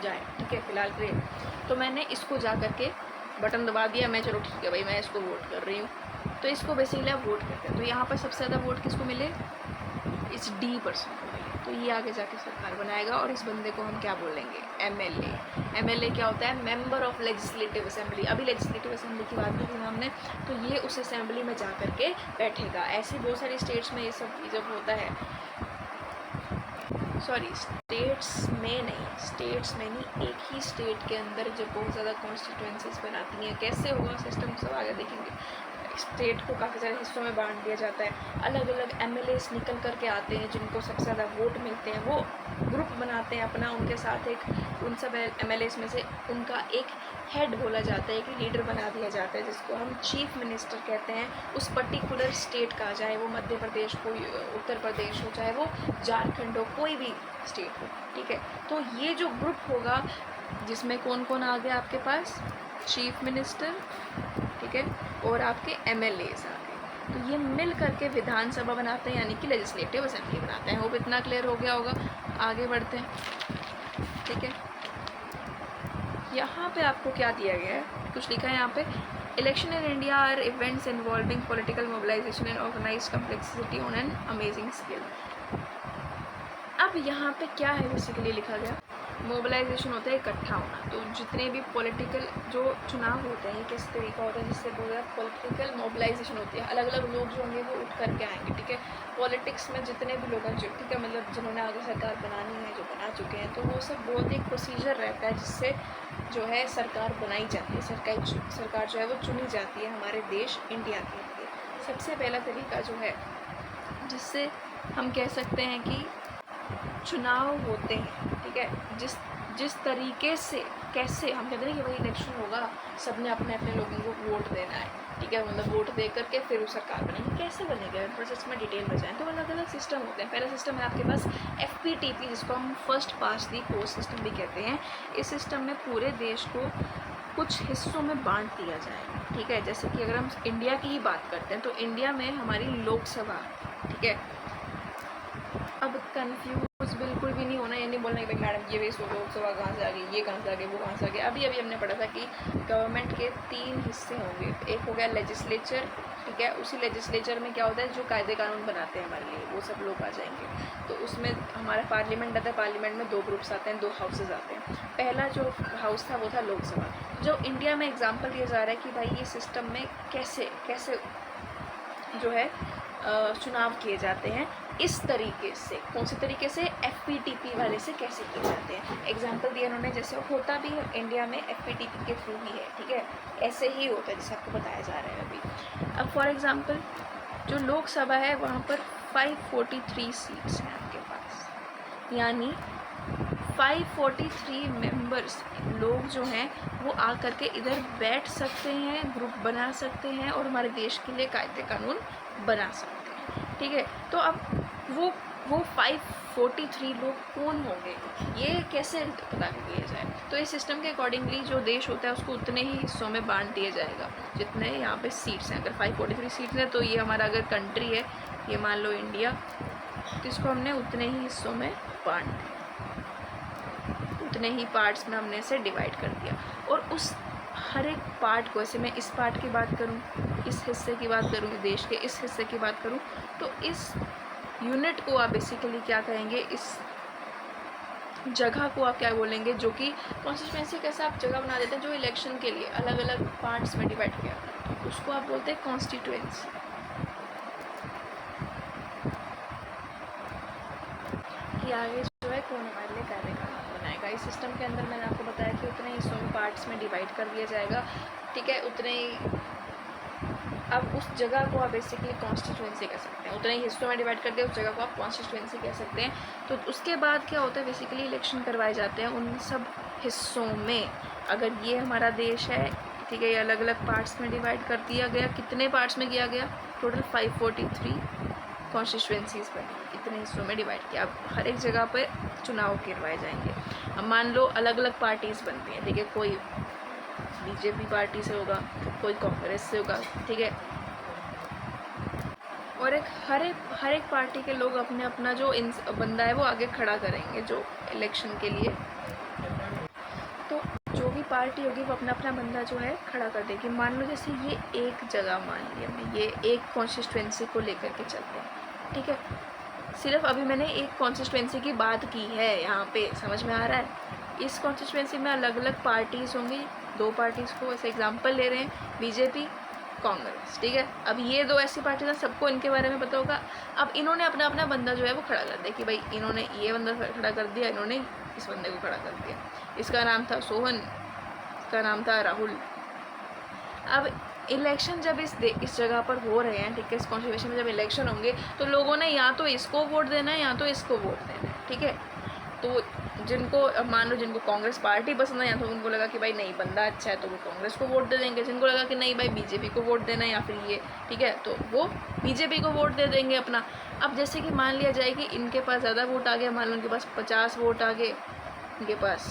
जाए, ठीक है, फिलहाल के लिए तो मैंने इसको जा कर के बटन दबा दिया, मैं चलो ठीक है भाई मैं इसको वोट कर रही हूँ, तो इसको बेसिकली आप वोट करते हैं। तो यहाँ पर सबसे ज़्यादा वोट किसको मिले, इस डी पर्सन को मिले, तो ये आगे जाके सरकार बनाएगा। और इस बंदे को हम क्या बोलेंगे, एमएलए। एमएलए क्या होता है, मेंबर ऑफ लेजिस्लेटिव असेंबली। अभी लेजिस्लेटिव असेंबली की बात की थी हमने, तो ये उस असेंबली में जा कर के बैठेगा। ऐसी बहुत सारी स्टेट्स में ये सब जब होता है, सॉरी स्टेट्स में नहीं, एक ही स्टेट के अंदर जब बहुत ज़्यादा कॉन्स्टिट्यूंसीज बनाती हैं, कैसे होगा सिस्टम सब आगे देखेंगे। स्टेट को काफ़ी सारे हिस्सों में बांट दिया जाता है, अलग अलग एमएलएस निकल करके आते हैं जिनको सबसे ज़्यादा वोट मिलते हैं, वो ग्रुप बनाते हैं अपना, उनके साथ एक उन सब एमएलएस में से उनका एक हेड बोला जाता है, एक लीडर बना दिया जाता है जिसको हम चीफ मिनिस्टर कहते हैं। उस पर्टिकुलर स्टेट का, चाहे वो मध्य प्रदेश हो, उत्तर प्रदेश हो, चाहे वो झारखंड हो, कोई भी स्टेट हो, ठीक है। तो ये जो ग्रुप होगा जिसमें कौन कौन आ गया आपके पास, चीफ मिनिस्टर, ठीक है, और आपके एमएलएज आ गए, तो ये मिल करके विधानसभा बनाते हैं, यानी कि लेजिस्लेटिव असेंबली बनाते हैं। होप इतना क्लियर हो गया होगा। आगे बढ़ते हैं, ठीक है। यहाँ पे आपको क्या दिया गया है, कुछ लिखा है यहाँ पे, election in India are events involving political mobilisation and organised complexity on an amazing scale. अब यहाँ पे क्या है बेसिकली लिखा गया, मोबिलाइजेशन होता है इकट्ठा होना। तो जितने भी पॉलिटिकल जो चुनाव होते हैं, किस तरीका होता है जिससे बहुत ज़्यादा पॉलिटिकल मोबिलाइजेशन होती है, अलग अलग लोग जो होंगे वो उठ करके आएंगे, ठीक है। पॉलिटिक्स में जितने भी लोग हैं, ठीक है, मतलब जिन्होंने आगे सरकार बनानी है, जो बना चुके हैं, तो वो सब बहुत एक प्रोसीजर रहता है जिससे जो है सरकार बनाई जाती है, सरकार जो है वो चुनी जाती है हमारे देश इंडिया के लिए। सबसे पहला तरीका जो है जिससे हम कह सकते हैं कि चुनाव होते हैं, ठीक है, जिस तरीके से, कैसे हम कहते हैं कि भाई इलेक्शन होगा, सबने अपने अपने लोगों को वोट देना है, ठीक है, मतलब वोट दे करके फिर वो सरकार बनेगी। कैसे बनेगा, प्रोसेस में डिटेल में जाएँ तो अलग अलग सिस्टम होते हैं। पहला सिस्टम है आपके पास FPTP, जिसको हम फर्स्ट पास दी पोस्ट सिस्टम भी कहते हैं। इस सिस्टम में पूरे देश को कुछ हिस्सों में बांट दिया जाएगा, ठीक है। जैसे कि अगर हम इंडिया की ही बात करते हैं तो इंडिया में हमारी लोकसभा, ठीक है। अब कन्फ्यूज बिल्कुल भी नहीं होना, ये नहीं बोलना कि भाई मैडम ये भी लोकसभा कहाँ से आ गई, ये कहाँ से आ गई, वो कहाँ से आ गई। अभी हमने पढ़ा था कि गवर्नमेंट के 3 हिस्से होंगे। एक हो गया लेजिस्लेचर, ठीक है, उसी लेजिस्लेचर में क्या होता है, जो कायदे कानून बनाते हैं हमारे लिए, वो सब लोग आ जाएंगे। तो उसमें हमारा पार्लियामेंट आता है, पार्लियामेंट में 2 ग्रुप्स आते हैं, 2 हाउसेज आते हैं। पहला जो हाउस था वो था लोकसभा। जो इंडिया में एग्जाम्पल दिया जा रहा है कि भाई ये सिस्टम में कैसे कैसे जो है चुनाव किए जाते हैं, इस तरीके से। कौन से तरीके से, FPTP वाले से कैसे किए जाते हैं। एग्जाम्पल दिया उन्होंने, जैसे होता भी इंडिया में FPTP के थ्रू ही है, ठीक है, ऐसे ही होता है जैसे आपको बताया जा रहा है अभी। अब फॉर एग्जाम्पल जो लोकसभा है वहाँ पर 543 सीट्स हैं आपके पास, यानी 543 मेंबर्स लोग जो हैं वो आ करके इधर बैठ सकते हैं, ग्रुप बना सकते हैं और हमारे देश के लिए कायदे कानून बना सकते हैं, ठीक है। तो अब वो 543 लोग कौन होंगे, ये कैसे पता किया जाए। तो इस सिस्टम के अकॉर्डिंगली जो देश होता है उसको उतने ही हिस्सों में बांट दिया जाएगा जितने यहाँ पे सीट्स हैं। अगर 543 सीट्स हैं तो ये हमारा अगर कंट्री है, ये मान लो इंडिया, तो इसको हमने उतने ही हिस्सों में बांट दिया, उतने ही पार्ट्स में हमने इसे डिवाइड कर दिया। और उस हर एक पार्ट को, ऐसे मैं इस पार्ट की बात करूं, इस हिस्से की बात करूं, देश के इस हिस्से की बात करूं, तो इस यूनिट को आप बेसिकली क्या कहेंगे, इस जगह को आप क्या बोलेंगे, जो कि कॉन्स्टिट्यूएंसी कैसे आप जगह बना देते हैं जो इलेक्शन के लिए अलग अलग पार्ट्स में डिवाइड किया, उसको आप बोलते हैं कॉन्स्टिट्यूएंसी। कि आगे जो है कौन हमारे लिए कायदे कानून बनाएगा। इस सिस्टम के अंदर मैंने आपको बताया कि उतने हिस्सों में पार्ट्स में डिवाइड कर दिया जाएगा, ठीक है, उतने ही। अब उस जगह को आप बेसिकली कॉन्स्टिट्यूएंसी कह सकते हैं, उतने ही हिस्सों में डिवाइड कर दिया, उस जगह को आप कॉन्स्टिट्यूएंसी कह सकते हैं। तो उसके बाद क्या होता है, बेसिकली इलेक्शन करवाए जाते हैं उन सब हिस्सों में। अगर ये हमारा देश है, ठीक है, ये अलग अलग पार्ट्स में डिवाइड कर दिया गया। कितने पार्ट्स में किया गया, टोटल 543 कॉन्स्टिट्यूएंसीज बनी, इतने हिस्सों में डिवाइड किया। अब हर एक जगह पर चुनाव करवाए जाएंगे। अब मान लो अलग अलग पार्टीज़ बनती हैं, ठीक है, कोई BJP पार्टी से होगा, कोई कांग्रेस से होगा, ठीक है, और हर एक पार्टी के लोग अपने अपना जो बंदा है वो आगे खड़ा करेंगे जो इलेक्शन के लिए। तो जो भी पार्टी होगी वो अपना अपना बंदा जो है खड़ा कर देगी। मान लो जैसे ये एक जगह, मान लिया मैं ये एक कॉन्स्टिट्यूएंसी को लेकर के चलते हैं, ठीक है। सिर्फ अभी मैंने एक कॉन्स्टिट्यूएंसी की बात की है, यहाँ पे समझ में आ रहा है। इस कॉन्स्टिट्यूएंसी में अलग अलग पार्टीज़ होंगी, 2 पार्टीज़ को ऐसे एग्जांपल ले रहे हैं, बीजेपी, कांग्रेस, ठीक है। अब ये 2 ऐसी पार्टीज हैं, सबको इनके बारे में पता होगा। अब इन्होंने अपना अपना बंदा जो है वो खड़ा कर दिया कि भाई इन्होंने ये बंदा खड़ा कर दिया, इन्होंने इस बंदे को खड़ा कर दिया। इसका नाम था सोहन, इसका नाम था राहुल। अब इलेक्शन जब इस जगह पर हो रहे हैं, ठीक है, इस कॉन्स्टिट्यूशन में जब इलेक्शन होंगे तो लोगों ने या तो इसको वोट देना है या तो इसको वोट देना है, ठीक है। तो जिनको, मान लो जिनको कांग्रेस पार्टी पसंद है, या तो उनको लगा कि भाई नहीं बंदा अच्छा है तो वो कांग्रेस को वोट दे देंगे। जिनको लगा कि नहीं भाई बीजेपी को वोट देना है या फिर ये, ठीक है, तो वो बीजेपी को वोट दे देंगे अपना। अब जैसे कि मान लिया जाए कि इनके पास ज़्यादा वोट आ गया, मान लो इनके पास 50 वोट आ गए, इनके पास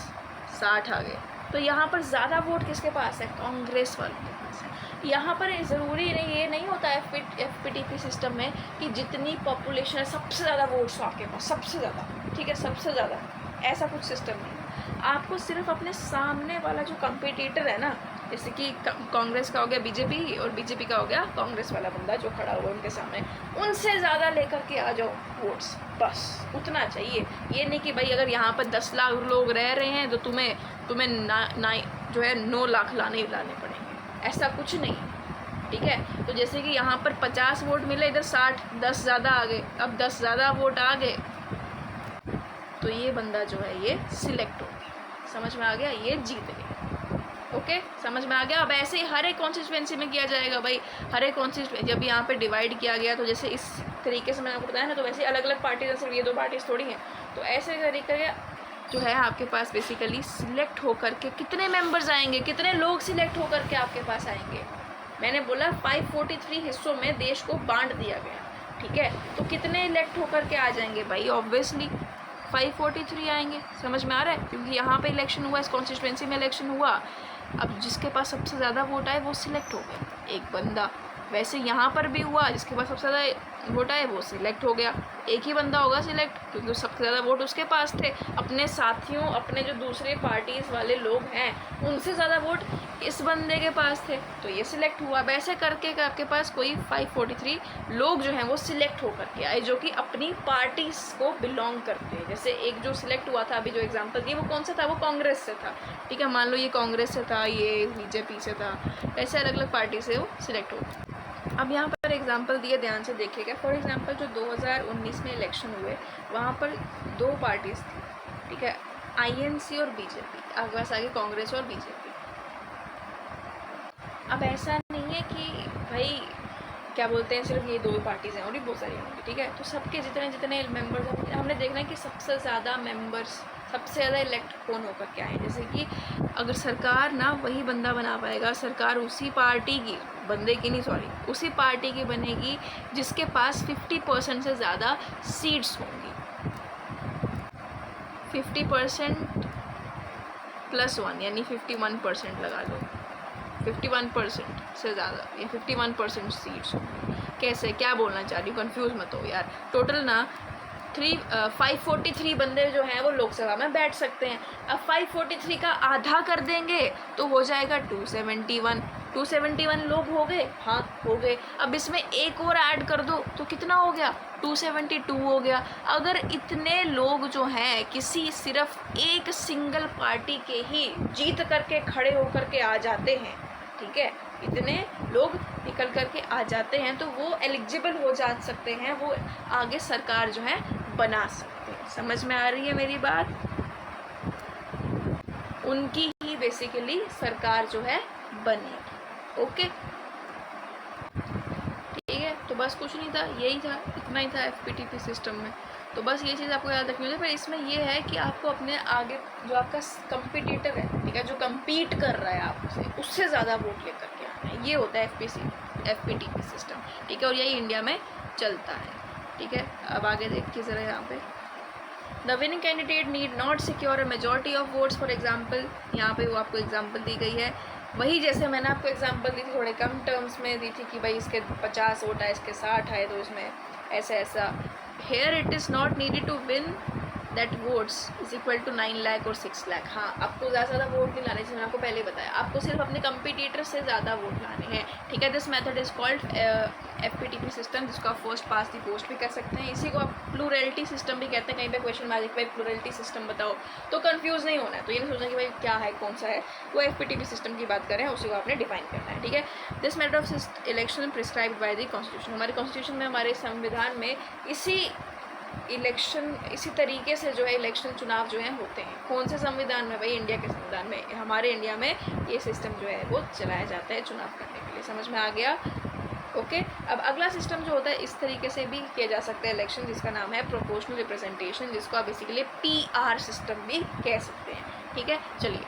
60 आ गए, तो यहाँ पर ज़्यादा वोट किसके पास है? कांग्रेस वालों के पास है। यहाँ पर ज़रूरी नहीं, ये नहीं होता है FPTP सिस्टम में कि जितनी पॉपुलेशन है सबसे ज़्यादा वोट्स आपके पास, सबसे ज़्यादा, ठीक है, सबसे ज़्यादा, ऐसा कुछ सिस्टम नहीं। आपको सिर्फ अपने सामने वाला जो कंपटीटर है ना, जैसे कि कांग्रेस का हो गया बीजेपी और बीजेपी का हो गया कांग्रेस वाला बंदा जो खड़ा हुआ है उनके सामने, उनसे ज़्यादा लेकर के आ जाओ वोट्स, बस उतना चाहिए। ये नहीं कि भाई अगर यहाँ पर 10 लाख लोग रह रहे हैं तो तुम्हें ना जो है 9 लाख लाने पड़ेंगे, ऐसा कुछ नहीं, ठीक है। तो जैसे कि यहाँ पर 50 वोट मिले, इधर 60, 10 ज़्यादा आ गए। अब 10 ज़्यादा वोट आ गए तो ये बंदा जो है ये सिलेक्ट हो गया, समझ में आ गया, ये जीत गया। ओके, समझ में आ गया। अब ऐसे ही हर एक कॉन्स्टिट्यूएंसी में किया जाएगा भाई, हर एक कॉन्स्टिट्यूएंसी जब यहाँ पे डिवाइड किया गया तो जैसे इस तरीके से मैंने आपको बताया ना, तो वैसे अलग अलग पार्टीज हैं, सिर्फ ये 2 पार्टीज थोड़ी हैं। तो ऐसे तरीके जो है आपके पास बेसिकली सिलेक्ट होकर के कितने मेंबर्स आएंगे, कितने लोग सिलेक्ट होकर के आपके पास आएंगे। मैंने बोला 543 हिस्सों में देश को बांट दिया गया, ठीक है। तो कितने इलेक्ट होकर के आ जाएंगे भाई? ऑब्वियसली 543 आएंगे, समझ में आ रहा है, क्योंकि यहाँ पे इलेक्शन हुआ, इस कॉन्स्टिट्यूएंसी में इलेक्शन हुआ। अब जिसके पास सबसे ज़्यादा वोट आए वो सिलेक्ट हो गया, एक बंदा। वैसे यहाँ पर भी हुआ, जिसके पास सबसे ज़्यादा वोट आए वो सिलेक्ट हो गया, एक ही बंदा होगा सिलेक्ट, क्योंकि सबसे ज़्यादा वोट उसके पास थे। अपने साथियों, अपने जो दूसरे पार्टीज़ वाले लोग हैं उनसे ज़्यादा वोट इस बंदे के पास थे, तो ये सिलेक्ट हुआ। वैसे करके आपके पास कोई 543 लोग जो हैं वो सिलेक्ट होकर के आए, जो कि अपनी पार्टीज़ को बिलोंग करते हैं। जैसे एक जो सिलेक्ट हुआ था, अभी जो एग्जाम्पल दिए, वो कौन सा था? वो कांग्रेस से था, ठीक है। मान लो ये कांग्रेस से था, ये बीजेपी से था, ऐसे अलग अलग पार्टी से वो सिलेक्ट हो। अब यहाँ पर एग्जांपल दिए, ध्यान से देखिएगा। फॉर एग्जांपल जो 2019 में इलेक्शन हुए वहाँ पर 2 पार्टीज़ थी, ठीक है, INC और बीजेपी, आगे पास आगे कांग्रेस और बीजेपी। अब ऐसा नहीं है कि भाई क्या बोलते हैं सिर्फ ये 2 पार्टीज़ हैं, और भी बहुत सारी होंगी, ठीक है। तो सबके जितने जितने मेंबर्स, हमने देखना है कि सबसे ज़्यादा मेंबर्स, सबसे ज़्यादा इलेक्ट कौन होकर के आए। जैसे कि अगर सरकार ना वही बंदा बना पाएगा, सरकार उसी पार्टी की, बंदे की नहीं सॉरी, उसी पार्टी की बनेगी जिसके पास 50% से ज़्यादा सीट्स होंगी। 50% + 1 यानी 51% लगा लो, 51% से ज़्यादा या 51% सीट्स होंगी। कैसे, क्या बोलना चाह रही हूँ, कन्फ्यूज़ मत हो यार। टोटल ना 543 बंदे जो हैं वो लोकसभा में बैठ सकते हैं। अब 543 का आधा कर देंगे तो हो जाएगा 271 लोग हो गए, हाँ हो गए। अब इसमें एक और ऐड कर दो तो कितना हो गया? 272 हो गया। अगर इतने लोग जो हैं किसी सिर्फ एक सिंगल पार्टी के ही जीत करके खड़े होकर के आ जाते हैं, ठीक है, इतने लोग निकल करके आ जाते हैं तो वो एलिजिबल हो जा सकते हैं, वो आगे सरकार जो है बना सकते हैं। समझ में आ रही है मेरी बात? उनकी ही बेसिकली सरकार जो है बनेगी। ओके, ठीक है। तो बस कुछ नहीं था, यही था, इतना ही था FPTP सिस्टम में। तो बस ये चीज़ आपको याद रखनी होगी। पर इसमें ये है कि आपको अपने आगे जो आपका कंपटीटर है, ठीक है, जो कम्पीट कर रहा है आपसे, उससे ज़्यादा वोट लेकर के आना है। ये होता है FPTP सिस्टम, ठीक है, और यही इंडिया में चलता है, ठीक है। अब आगे देखिए ज़रा यहाँ पे, the winning candidate need not secure a majority of votes. For example, यहाँ पे वो आपको एग्जाम्पल दी गई है, वही जैसे मैंने आपको एग्जांपल दी थी, थोड़े कम टर्म्स में दी थी कि भाई इसके 50 वोट आए, इसके 60 आए, तो इसमें ऐसा ऐसा। Here it is not needed to win that votes is equal to 9 lakh और 6 लाख। हाँ, आपको ज़्यादा से ज़्यादा वोट नहीं लाने चाहिए, मैंने आपको पहले बताया, आपको सिर्फ अपने कंपटीटर से ज़्यादा वोट लाने हैं, ठीक है। This method is called FPTP system, जिसको आप फर्स्ट पास दी पोस्ट भी कह सकते हैं। इसी को आप प्लूरलिटी सिस्टम भी कहते हैं। कहीं पे क्वेश्चन में आ जाए कि भाई प्लूरलिटी सिस्टम बताओ, तो कंफ्यूज नहीं होना है, तो ये नहीं सोचना कि भाई क्या है कौन सा है, वो FPTP सिस्टम की बात करें, उसी को आपने डिफाइन करना है, ठीक है। This method of election prescribed by the constitution, हमारे कॉन्स्टिट्यूशन में, हमारे संविधान में इसी तरीके से जो है इलेक्शन चुनाव जो है होते हैं। कौन से संविधान में? भाई इंडिया के संविधान में, हमारे इंडिया में ये सिस्टम जो है वो चलाया जाता है चुनाव करने के लिए। समझ में आ गया? ओके। अब अगला सिस्टम जो होता है इस तरीके से भी किया जा सकता है इलेक्शन, जिसका नाम है प्रोपोर्शनल रिप्रेजेंटेशन, जिसको आप बेसिकली PR सिस्टम भी कह सकते हैं, ठीक है। चलिए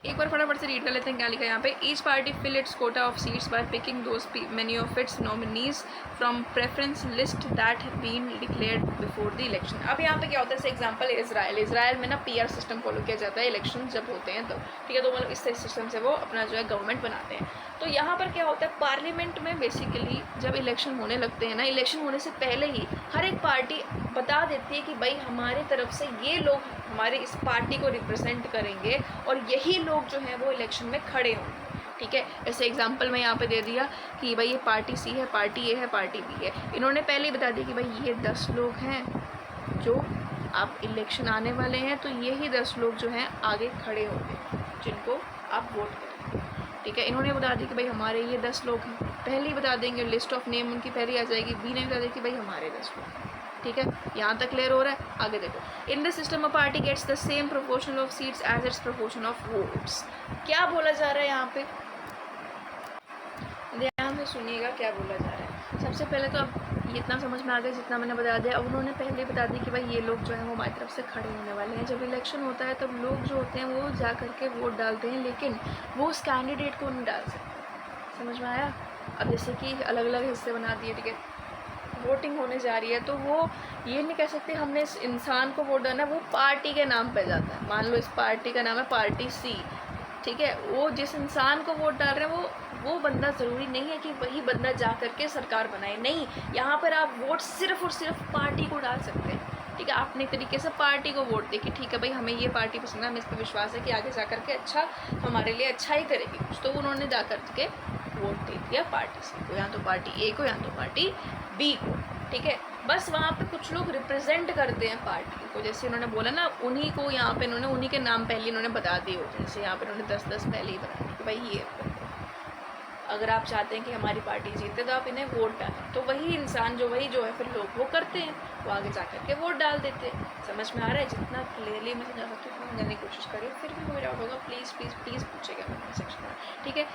एक बार फटाफट से रीड कर लेते हैं क्या लिखा है यहाँ पे। Each party fill its quota of seats by picking those many of its nominees from preference list that have been declared before the election. अब यहाँ पे क्या होता है, जैसे एग्जांपल इसराइल में ना PR सिस्टम फॉलो किया जाता है इलेक्शन जब होते हैं तो, ठीक है। तो मतलब इस सिस्टम से वो अपना जो है गवर्नमेंट बनाते हैं। तो यहाँ पर क्या होता है, पार्लियामेंट में बेसिकली जब इलेक्शन होने लगते हैं ना, इलेक्शन होने से पहले ही हर एक पार्टी बता देती है कि भाई हमारी तरफ से ये लोग हमारे इस पार्टी को रिप्रेजेंट करेंगे और यही लोग जो हैं वो इलेक्शन में खड़े होंगे, ठीक है। ऐसे एग्जांपल मैं यहाँ पे दे दिया कि भाई ये पार्टी C है, पार्टी A है, पार्टी B है। इन्होंने पहले ही बता दिया कि भाई ये 10 लोग हैं जो आप इलेक्शन आने वाले हैं, तो यही 10 लोग जो हैं आगे खड़े होंगे जिनको आप वोट करेंगे, ठीक है। इन्होंने बता दिया कि भाई हमारे ये 10 लोग हैं, पहले ही बता देंगे, लिस्ट ऑफ नेम उनकी पहले आ जाएगी। B ने बता दिया कि भाई हमारे 10 लोग हैं, ठीक है। यहाँ तक क्लियर हो रहा है? आगे देखो, in the system a party gets the same proportion of seats as its proportion of votes. क्या बोला जा रहा है यहाँ पे, ध्यान से सुनिएगा क्या बोला जा रहा है। सबसे पहले तो अब ये इतना समझ में आ गया जितना मैंने बता दिया। अब उन्होंने पहले बता दिया कि भाई ये लोग जो है वो हमारी तरफ से खड़े होने वाले हैं। जब इलेक्शन होता है तब लोग जो होते हैं वो जा करके वोट डालते हैं, लेकिन वो उस कैंडिडेट को नहीं डाल सकते। समझ में आया? अब जैसे कि अलग अलग हिस्से बना दिए, ठीक है, वोटिंग होने जा रही है, तो वो ये नहीं कह सकते हमने इस इंसान को वोट डालना है, वो पार्टी के नाम पे जाता है। मान लो इस पार्टी का नाम है पार्टी C, ठीक है। वो जिस इंसान को वोट डाल रहे हैं वो बंदा ज़रूरी नहीं है कि वही बंदा जा करके सरकार बनाए, नहीं। यहाँ पर आप वोट सिर्फ और सिर्फ पार्टी को डाल सकते हैं, ठीक है। आपने तरीके से पार्टी को वोट दे कि ठीक है भाई हमें ये पार्टी पसंद है, हमें इस पर विश्वास है कि आगे जा करके अच्छा हमारे लिए अच्छा ही करेगी कुछ, तो उन्होंने जा करके वोट दे दिया पार्टी C को, या तो पार्टी A को या तो पार्टी B को, ठीक है। बस वहाँ पे कुछ लोग रिप्रेजेंट करते हैं पार्टी को, जैसे उन्होंने बोला ना, उन्हीं को यहाँ पे इन्होंने उन्हीं के नाम पहले इन्होंने बता दिए होते हैं। जैसे यहाँ पे इन्होंने 10-10 पहले ही बता दिया कि भाई ये, अगर आप चाहते हैं कि हमारी पार्टी जीते तो आप इन्हें वोट डालें, तो वही इंसान जो है फिर लोग वो करते हैं, वो आगे जा करके वोट डाल देते हैं। समझ में आ रहा है? जितना क्लियरली मैं समझा सकती हूँ समझाने की कोशिश करिए, फिर भी कोई डाउट होगा प्लीज़ प्लीज़ प्लीज़ पूछेगा कमेंट सेक्शन में, ठीक है।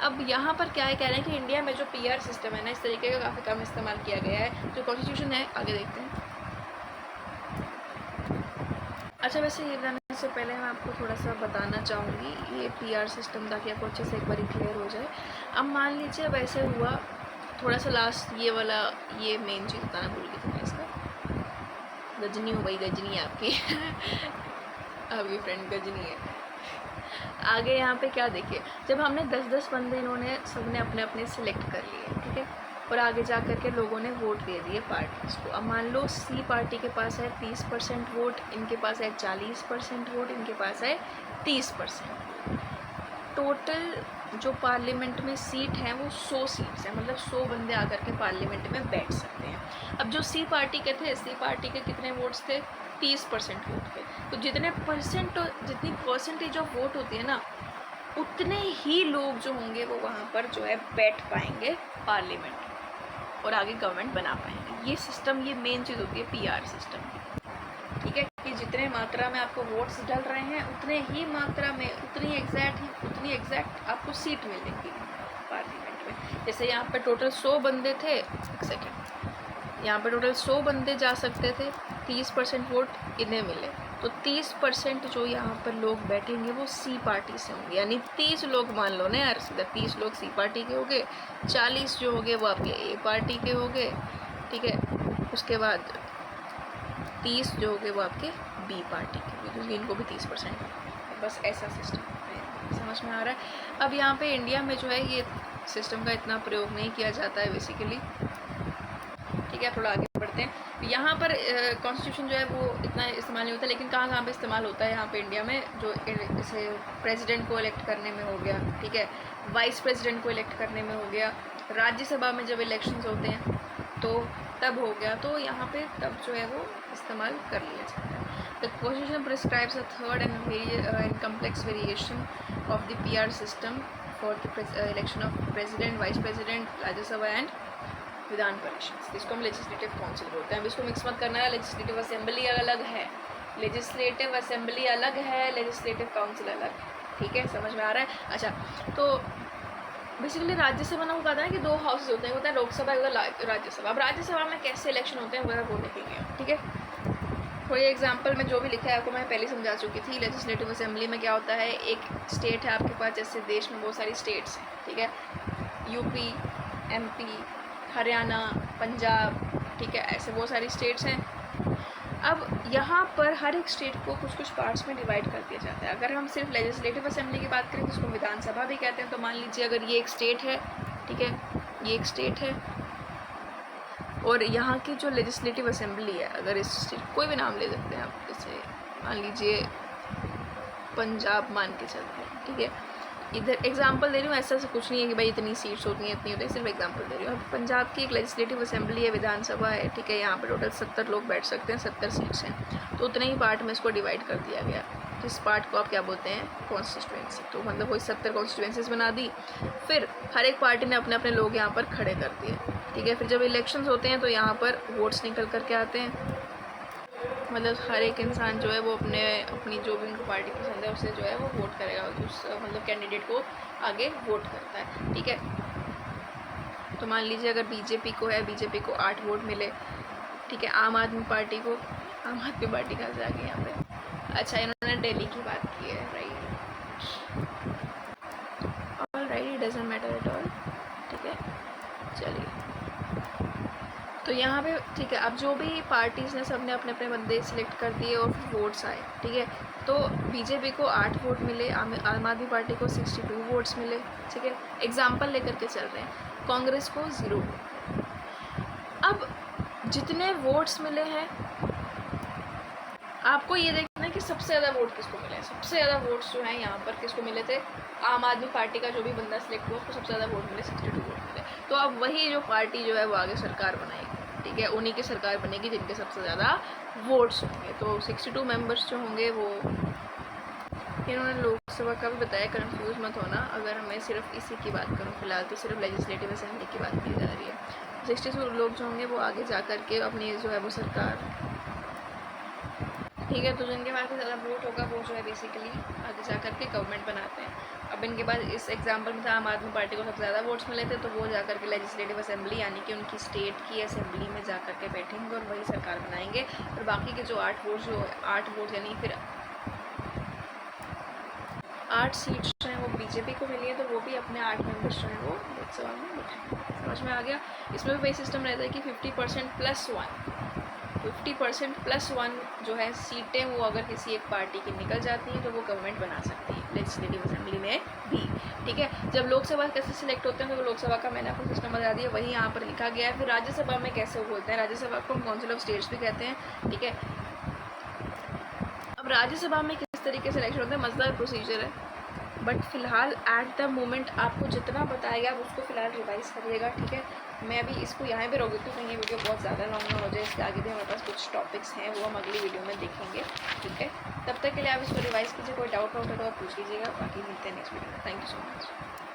अब यहाँ पर क्या है, कह रहे हैं कि इंडिया में जो PR सिस्टम है ना, इस तरीके का काफ़ी कम इस्तेमाल किया गया है। जो कॉन्स्टिट्यूशन है, आगे देखते हैं। अच्छा, वैसे ये बताने से पहले मैं आपको थोड़ा सा बताना चाहूँगी ये PR सिस्टम, ताकि आपको अच्छे से एक बार क्लियर हो जाए। अब मान लीजिए वैसे हुआ, थोड़ा सा लास्ट ये वाला, ये मेन चीज़ बताना भूल गई थी मैं इसका। गजनी हो गई, गजनी आपकी आपकी फ्रेंड गजनी है। आगे यहाँ पे क्या देखिए, जब हमने 10-10 बंदे इन्होंने सबने अपने अपने सिलेक्ट कर लिए, ठीक है, और आगे जा कर के लोगों ने वोट दे दिए पार्टीज़ को। अब मान लो C पार्टी के पास है 30% वोट, इनके पास है 40% वोट, इनके पास है 30%। टोटल जो पार्लियामेंट में सीट हैं वो 100 सीट्स हैं, मतलब 100 बंदे आकर के पार्लियामेंट में बैठ सकते हैं। अब जो C पार्टी के थे, C पार्टी के कितने वोट्स थे? 30% वोट थे। तो जितनी परसेंटेज ऑफ वोट होती है ना, उतने ही लोग जो होंगे वो वहाँ पर जो है बैठ पाएंगे पार्लियामेंट और आगे गवर्नमेंट बना पाएंगे। ये सिस्टम, ये मेन चीज़ होती है PR सिस्टम की, ठीक है। कि जितने मात्रा में आपको वोट्स डल रहे हैं उतने ही मात्रा में उतनी एग्जैक्ट आपको सीट मिलेगी पार्लियामेंट में। जैसे यहाँ पे टोटल 100 बंदे थे, एक सेकेंड, यहाँ पे टोटल 100 बंदे जा सकते थे, 30% वोट इन्हें मिले, तो 30% जो यहाँ पर लोग बैठेंगे वो C पार्टी से होंगे। यानी 30 लोग मान लो ना यार, सीधा 30 लोग C पार्टी के हो गए, 40 जो हो गए वो आपके A पार्टी के हो गए, ठीक है। उसके बाद 30 जो हो गए वो आपके B पार्टी के होंगे, क्योंकि इनको भी 30%। बस ऐसा सिस्टम है, समझ में आ रहा है? अब यहाँ पे इंडिया में जो है ये सिस्टम का इतना प्रयोग नहीं किया जाता है बेसिकली, ठीक ठीक है, आप थोड़ा आगे बढ़ते हैं। यहाँ पर कॉन्स्टिट्यूशन जो है वो इतना इस्तेमाल नहीं होता, लेकिन कहाँ कहाँ पे इस्तेमाल होता है यहाँ पे इंडिया में, जो जैसे प्रेसिडेंट को इलेक्ट करने में हो गया, ठीक है, वाइस प्रेसिडेंट को इलेक्ट करने में हो गया, राज्यसभा में जब इलेक्शंस होते हैं तो तब हो गया, तो यहाँ पे तब जो है वो इस्तेमाल कर लिया जाता है। The constitution prescribes a third and complex variation of the PR system for the election of president, vice president, Rajya Sabha and Vidhan Parishad, जिसको हम लेजिस्लेटिव काउंसिल बोलते हैं। अब इसको मिक्स मत करना है, लेजिस्लेटिव असेंबली अलग है, लेजिस्लेटिव असेंबली अलग है, लेजिस्लेटिव काउंसिल अलग है, ठीक है, समझ में आ रहा है। अच्छा, तो बेसिकली राज्यसभा ना, वो कहता है कि दो हाउसेज होते हैं, होता है लोकसभा और राज्यसभा। अब राज्यसभा में कैसे इलेक्शन होते हैं वह वो लिखेंगे, ठीक है। थोड़ी एग्जांपल में जो भी लिखा है आपको मैं पहले समझा चुकी थी। लेजिस्लेटिव असेंबली में क्या होता है, एक स्टेट है आपके पास, जैसे देश में बहुत सारी स्टेट्स हैं, ठीक है, यूपी, MP, हरियाणा, पंजाब, ठीक है, ऐसे बहुत सारी स्टेट्स हैं। अब यहाँ पर हर एक स्टेट को कुछ कुछ पार्ट्स में डिवाइड कर दिया जाता है। अगर हम सिर्फ लेजिस्लेटिव असेंबली की बात करें तो इसको विधानसभा भी कहते हैं। तो मान लीजिए अगर ये एक स्टेट है, ठीक है, ये एक स्टेट है और यहाँ की जो लेजिस्लेटिव असेंबली है, अगर इस स्टेट कोई भी नाम ले सकते हैं आप, जैसे मान लीजिए पंजाब मान के चलते हैं, ठीक है, इधर एग्जांपल दे रही हूँ, ऐसा कुछ नहीं है कि भाई इतनी सीट्स होती हैं इतनी होती है, सिर्फ एग्जांपल दे रही हूँ। अब पंजाब की एक लेजिस्लेटिव असेंबली है, विधानसभा है, ठीक है, यहाँ पर टोटल 70 लोग बैठ सकते हैं, 70 सीट्स हैं, तो उतने ही पार्ट में इसको डिवाइड कर दिया गया, जिस पार्ट को आप क्या बोलते हैं, कॉन्स्टिट्यूएंसी। तो मतलब वही 70 कॉन्स्टिट्यूएंसीज बना दी, फिर हर एक पार्टी ने अपने अपने लोग यहाँ पर खड़े कर दिए, ठीक है। फिर जब इलेक्शंस होते हैं तो यहाँ पर वोट्स निकल करके आते हैं, मतलब हर एक इंसान जो है वो अपनी जो भी उनको पार्टी पसंद है उससे जो है वो वोट करेगा, उस मतलब कैंडिडेट को आगे वोट करता है, ठीक है। तो मान लीजिए अगर बीजेपी को है, बीजेपी को 8 वोट मिले, ठीक है। आम आदमी पार्टी को, आम आदमी पार्टी कहाँ से आ गई यहाँ पे, अच्छा इन्होंने दिल्ली की बात की है, right, doesn't matter at all, ठीक है। चलिए, तो यहाँ पे ठीक है, अब जो भी पार्टीज़ ने सबने अपने अपने बंदे सिलेक्ट कर दिए और वोट्स आए, ठीक है। तो बीजेपी को 8 वोट मिले, आम आदमी पार्टी को 62 वोट्स मिले, ठीक है, एग्जाम्पल लेकर के चल रहे हैं। कांग्रेस को 0 वोट। अब जितने वोट्स मिले हैं आपको ये देखना है कि सबसे ज़्यादा वोट किसको मिले हैं। सबसे ज़्यादा वोट्स जो हैं यहाँ पर किसको मिले थे, आम आदमी पार्टी का जो भी बंदा सिलेक्ट हुआ उसको सबसे ज़्यादा वोट मिले, 62 वोट मिले। तो अब वही जो पार्टी जो है वो आगे सरकार बनाएगी, ठीक है, उन्हीं की सरकार बनेगी जिनके सबसे ज़्यादा वोट्स होंगे। तो 62 मेंबर्स जो होंगे वो, इन्होंने लोकसभा का भी बताया, कन्फ्यूज मत होना। अगर मैं सिर्फ इसी की बात करूँ फिलहाल तो सिर्फ लेजिस्लेटिव असेंबली की बात की जा रही है। 62 लोग जो होंगे वो आगे जा कर के अपनी जो है वो सरकार, ठीक है। तो जिनके पास ज़्यादा वोट होगा वो जो है बेसिकली आगे जा कर के गवर्नमेंट बनाते हैं। अब इनके पास इस एग्जांपल में था आम आदमी पार्टी को सबसे ज़्यादा वोट्स मिले थे, तो वो जा कर के लेजिस्लेटिव असेंबली यानी कि उनकी स्टेट की असेंबली में जा कर के बैठेंगे और वही सरकार बनाएंगे। और बाकी के जो 8 वोट यानी फिर 8 सीट्स जो हैं वो बीजेपी को मिली है, तो वो भी अपने 8 मेंबर्स जो हैं वो लोकसभा में बैठेंगे। समझ में आ गया। इसमें भी वही सिस्टम रहता है कि 50% + 1, 50% + 1 जो है सीटें वो अगर किसी एक पार्टी की निकल जाती हैं तो वो गवर्नमेंट बना सकती है लेजिस्लेटिव असेंबली में भी, ठीक है। जब लोकसभा कैसे सिलेक्ट होते हैं तो लोकसभा का मैंने आपको सिस्टम बता दिया, वही यहाँ पर लिखा गया है। फिर राज्यसभा में कैसे बोलते हैं, राज्यसभा को हम काउंसिल ऑफ स्टेट्स भी कहते हैं, ठीक है। अब राज्यसभा में किस तरीके से इलेक्शन होता है, मज़ेदार प्रोसीजर है, बट फ़िलहाल एट द मोमेंट आपको जितना बताएगा आप उसको फ़िलहाल रिवाइज़ करिएगा, ठीक है। मैं अभी इसको यहाँ पे रोक देती हूँ, ये वीडियो बहुत ज़्यादा लॉन्ग ना हो जाए। इसके आगे भी हमारे पास कुछ टॉपिक्स हैं वो हम अगली वीडियो में देखेंगे, ठीक है। तब तक के लिए आप इसको रिवाइज़ कीजिए, कोई डाउट है तो आप पूछ लीजिएगा। बाकी मिलते हैं नेक्स्ट वीडियो में। Thank you so much.